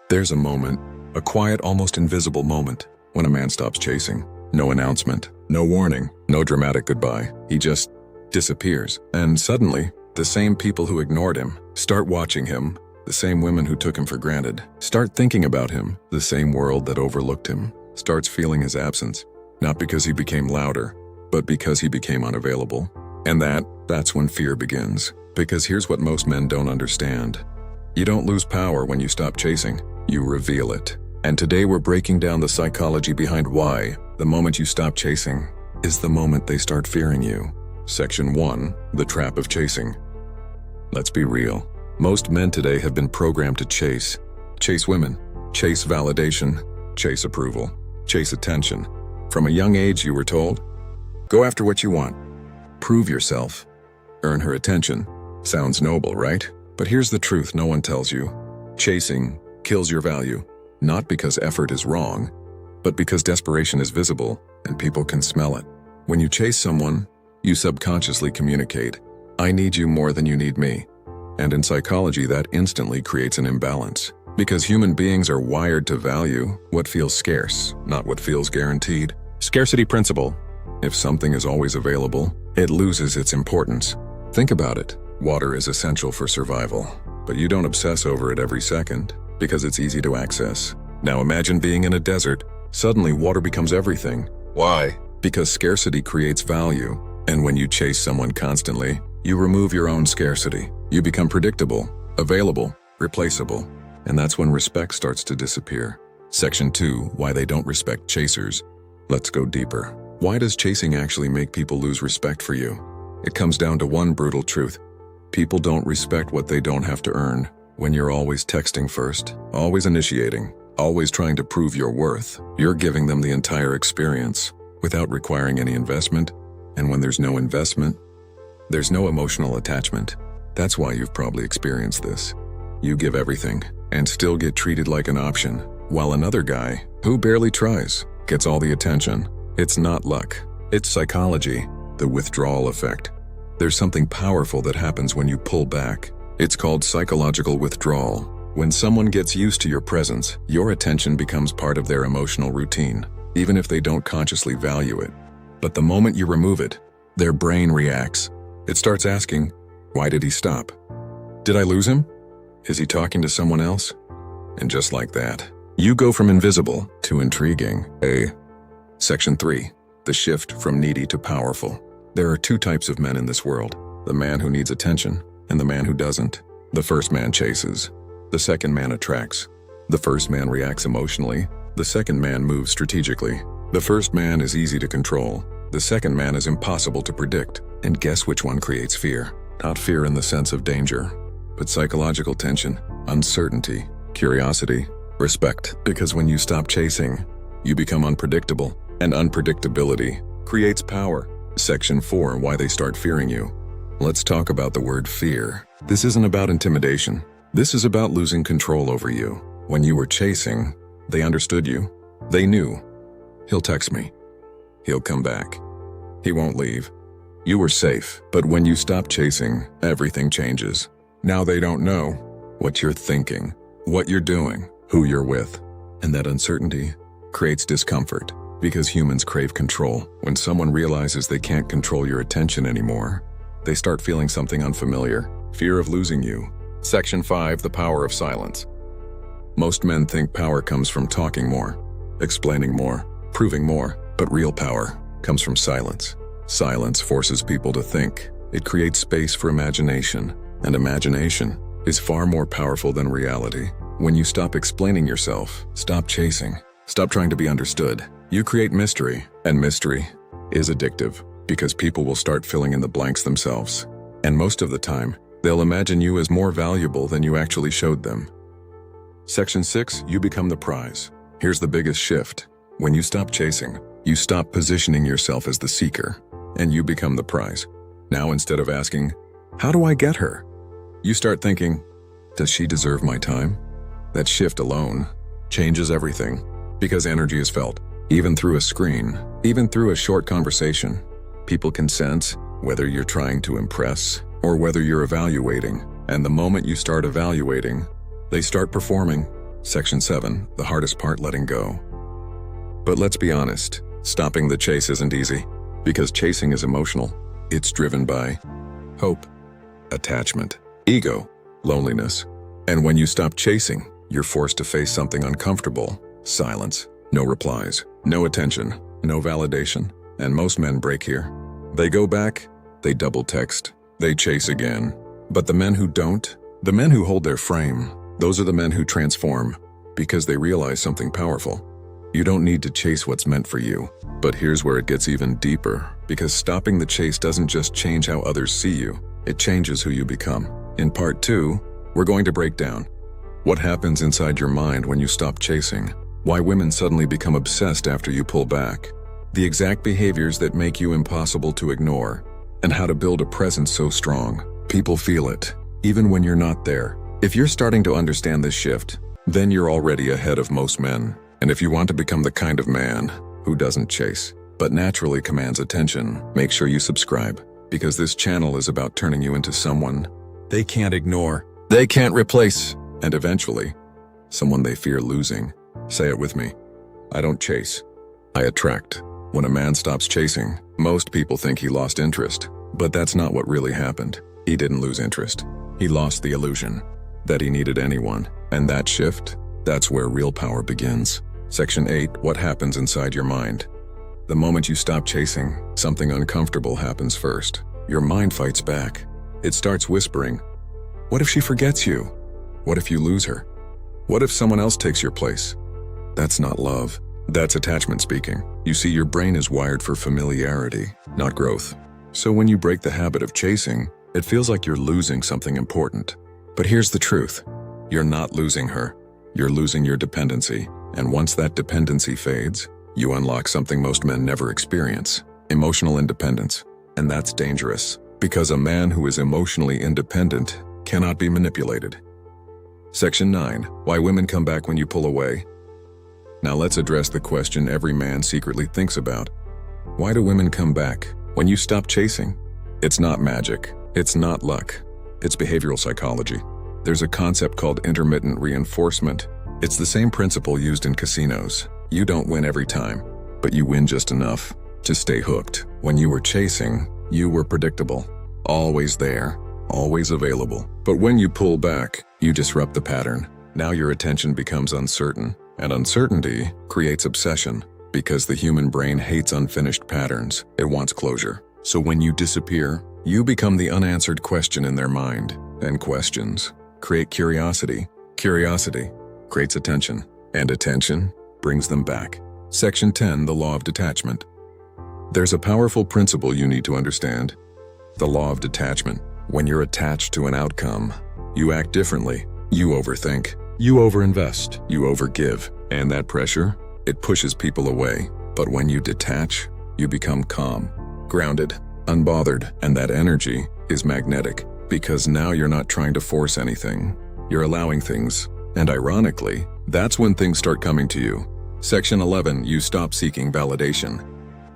There's a moment, a quiet, almost invisible moment, when a man stops chasing. No announcement, no warning, no dramatic goodbye. He just disappears. And suddenly, the same people who ignored him start watching him. The same women who took him for granted start thinking about him. The same world that overlooked him starts feeling his absence. Not because he became louder, but because he became unavailable. And that's when fear begins. Because here's what most men don't understand. You don't lose power when you stop chasing. You reveal it. And today we're breaking down the psychology behind why the moment you stop chasing is the moment they start fearing you. Section 1, the trap of chasing. Let's be real. Most men today have been programmed to chase. Chase women, chase validation, chase approval, chase attention. From a young age you were told, go after what you want. Prove yourself. Earn her attention. Sounds noble, right? But here's the truth no one tells you. Chasing kills your value. Not because effort is wrong, but because desperation is visible and people can smell it. When you chase someone, you subconsciously communicate, I need you more than you need me. And in psychology, that instantly creates an imbalance. Because human beings are wired to value what feels scarce, not what feels guaranteed. Scarcity principle. If something is always available, it loses its importance. Think about it. Water is essential for survival, but you don't obsess over it every second because it's easy to access. Now imagine being in a desert. Suddenly water becomes everything. Why? Because scarcity creates value. And when you chase someone constantly, you remove your own scarcity. You become predictable, available, replaceable. And that's when respect starts to disappear. Section 2, why they don't respect chasers. Let's go deeper. Why does chasing actually make people lose respect for you? It comes down to one brutal truth. People don't respect what they don't have to earn. When you're always texting first, always initiating, always trying to prove your worth, you're giving them the entire experience without requiring any investment. And when there's no investment, there's no emotional attachment. That's why you've probably experienced this. You give everything and still get treated like an option, while another guy, who barely tries, gets all the attention. It's not luck. It's psychology, the withdrawal effect. There's something powerful that happens when you pull back. It's called psychological withdrawal. When someone gets used to your presence, your attention becomes part of their emotional routine, even if they don't consciously value it. But the moment you remove it, their brain reacts. It starts asking, why did he stop? Did I lose him? Is he talking to someone else? And just like that, you go from invisible to intriguing. Section 3, the shift from needy to powerful. There are two types of men in this world, the man who needs attention and the man who doesn't. The first man chases. The second man attracts. The first man reacts emotionally. The second man moves strategically. The first man is easy to control. The second man is impossible to predict. And guess which one creates fear? Not fear in the sense of danger, but psychological tension, uncertainty, curiosity, respect. Because when you stop chasing, you become unpredictable. And unpredictability creates power. Section 4, why they start fearing you. Let's talk about the word fear. This isn't about intimidation. This is about losing control over you. When you were chasing, they understood you. They knew. He'll text me. He'll come back. He won't leave. You were safe. But when you stop chasing, everything changes. Now they don't know what you're thinking, what you're doing, who you're with. And that uncertainty creates discomfort because humans crave control. When someone realizes they can't control your attention anymore, they start feeling something unfamiliar, fear of losing you. Section 5, the power of silence. Most men think power comes from talking more, explaining more, proving more, but real power comes from silence. Silence forces people to think. It creates space for imagination, and imagination is far more powerful than reality. When you stop explaining yourself, stop chasing, stop trying to be understood, you create mystery, and mystery is addictive because people will start filling in the blanks themselves. And most of the time, they'll imagine you as more valuable than you actually showed them. Section 6, you become the prize. Here's the biggest shift. When you stop chasing, you stop positioning yourself as the seeker, and you become the prize. Now instead of asking, how do I get her? You start thinking, does she deserve my time? That shift alone changes everything, because energy is felt, even through a screen, even through a short conversation. People can sense whether you're trying to impress or whether you're evaluating. And the moment you start evaluating, they start performing. Section 7, the hardest part, letting go. But let's be honest, stopping the chase isn't easy, because chasing is emotional. It's driven by hope, attachment, ego, loneliness. And when you stop chasing, you're forced to face something uncomfortable: silence, no replies, no attention, no validation. And most men break here. They go back, they double text, they chase again. But the men who don't, the men who hold their frame, those are the men who transform, because they realize something powerful. You don't need to chase what's meant for you. But here's where it gets even deeper, because stopping the chase doesn't just change how others see you, it changes who you become. In part 2, we're going to break down what happens inside your mind when you stop chasing, why women suddenly become obsessed after you pull back, the exact behaviors that make you impossible to ignore, and how to build a presence so strong people feel it, even when you're not there. If you're starting to understand this shift, then you're already ahead of most men. And if you want to become the kind of man who doesn't chase, but naturally commands attention, make sure you subscribe, because this channel is about turning you into someone they can't ignore, they can't replace, and eventually, someone they fear losing. Say it with me. I don't chase, I attract. When a man stops chasing, most people think he lost interest, but that's not what really happened. He didn't lose interest. He lost the illusion that he needed anyone, and that shift, that's where real power begins. Section 8, what happens inside your mind? The moment you stop chasing, something uncomfortable happens first. Your mind fights back. It starts whispering, what if she forgets you? What if you lose her? What if someone else takes your place? That's not love. That's attachment speaking. You see, your brain is wired for familiarity, not growth. So when you break the habit of chasing, it feels like you're losing something important. But here's the truth. You're not losing her. You're losing your dependency. And once that dependency fades, you unlock something most men never experience: emotional independence. And that's dangerous, because a man who is emotionally independent cannot be manipulated. Section 9, why women come back when you pull away. Now let's address the question every man secretly thinks about. Why do women come back when you stop chasing? It's not magic. It's not luck. It's behavioral psychology. There's a concept called intermittent reinforcement. It's the same principle used in casinos. You don't win every time, but you win just enough to stay hooked. When you were chasing, you were predictable, always there, always available. But when you pull back, you disrupt the pattern. Now your attention becomes uncertain, and uncertainty creates obsession, because the human brain hates unfinished patterns. It wants closure. So when you disappear, you become the unanswered question in their mind, and questions create curiosity. Curiosity creates attention, and attention brings them back. Section 10, the law of detachment. There's a powerful principle you need to understand: the law of detachment. When you're attached to an outcome, you act differently. You overthink, you overinvest, you overgive, and that pressure, it pushes people away. But when you detach, you become calm, grounded, unbothered, and that energy is magnetic, because now you're not trying to force anything. You're allowing things, and ironically, that's when things start coming to you. Section 11, you stop seeking validation.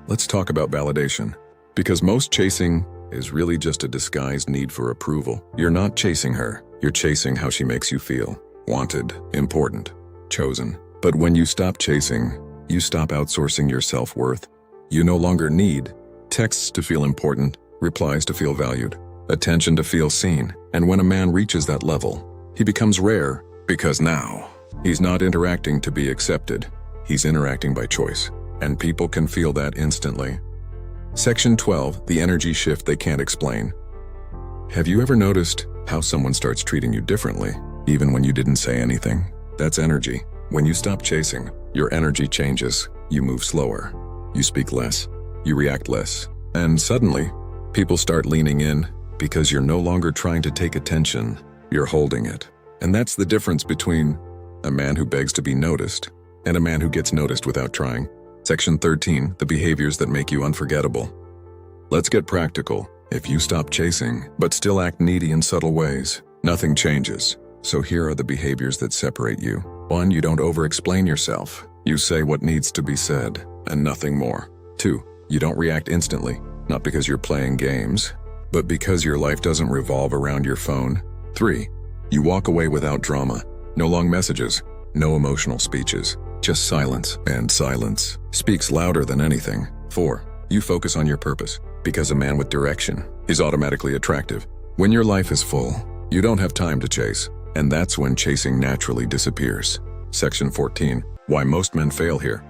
Let's talk about validation, because most chasing is really just a disguised need for approval. You're not chasing her, you're chasing how she makes you feel. Wanted, important, chosen. But when you stop chasing, you stop outsourcing your self-worth. You no longer need texts to feel important, replies to feel valued, attention to feel seen. And when a man reaches that level, he becomes rare, because now he's not interacting to be accepted. He's interacting by choice, and people can feel that instantly. Section 12, the energy shift they can't explain. Have you ever noticed how someone starts treating you differently, even when you didn't say anything? That's energy. When you stop chasing, your energy changes. You move slower, you speak less, you react less, and suddenly, people start leaning in, because you're no longer trying to take attention, you're holding it. And that's the difference between a man who begs to be noticed and a man who gets noticed without trying. Section 13, the behaviors that make you unforgettable. Let's get practical. If you stop chasing, but still act needy in subtle ways, nothing changes. So here are the behaviors that separate you. 1, you don't over-explain yourself. You say what needs to be said, and nothing more. 2, you don't react instantly, not because you're playing games, but because your life doesn't revolve around your phone. 3, you walk away without drama. No long messages, No emotional speeches, just silence, and silence speaks louder than anything. 4. You focus on your purpose, because a man with direction is automatically attractive. When your life is full, you don't have time to chase, and that's when chasing naturally disappears. Section 14. Why most men fail here.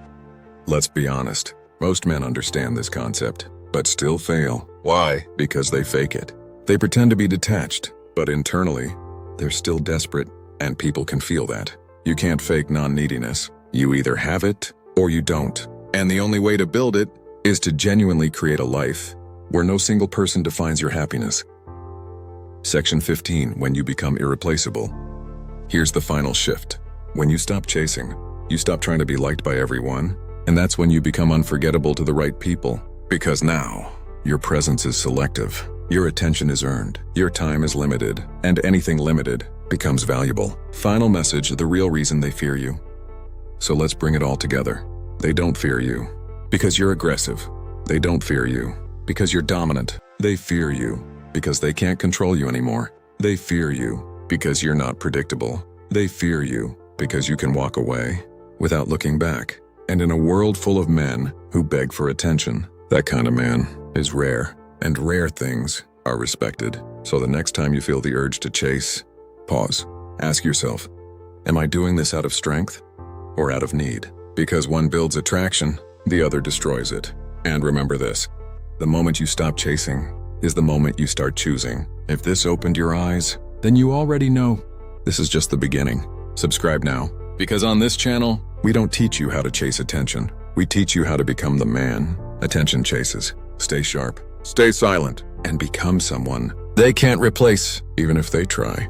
Let's be honest, most men understand this concept, but still fail. Why? Because they fake it. They pretend to be detached, but internally, they're still desperate, and people can feel that. You can't fake non-neediness. You either have it, or you don't. And the only way to build it is to genuinely create a life where no single person defines your happiness. Section 15. When you become irreplaceable. Here's the final shift. When you stop chasing, you stop trying to be liked by everyone, and that's when you become unforgettable to the right people. Because now, your presence is selective, your attention is earned, your time is limited, and anything limited becomes valuable. Final message, the real reason they fear you. So let's bring it all together. They don't fear you because you're aggressive. They don't fear you because you're dominant. They fear you because they can't control you anymore. They fear you because you're not predictable. They fear you because you can walk away without looking back. And in a world full of men who beg for attention, that kind of man is rare, and rare things are respected. So the next time you feel the urge to chase, pause. Ask yourself, am I doing this out of strength or out of need? Because one builds attraction, the other destroys it. And remember this, the moment you stop chasing is the moment you start choosing. If this opened your eyes, then you already know this is just the beginning. Subscribe now, because on this channel, we don't teach you how to chase attention. We teach you how to become the man attention chases. Stay sharp, stay silent, and become someone they can't replace, even if they try.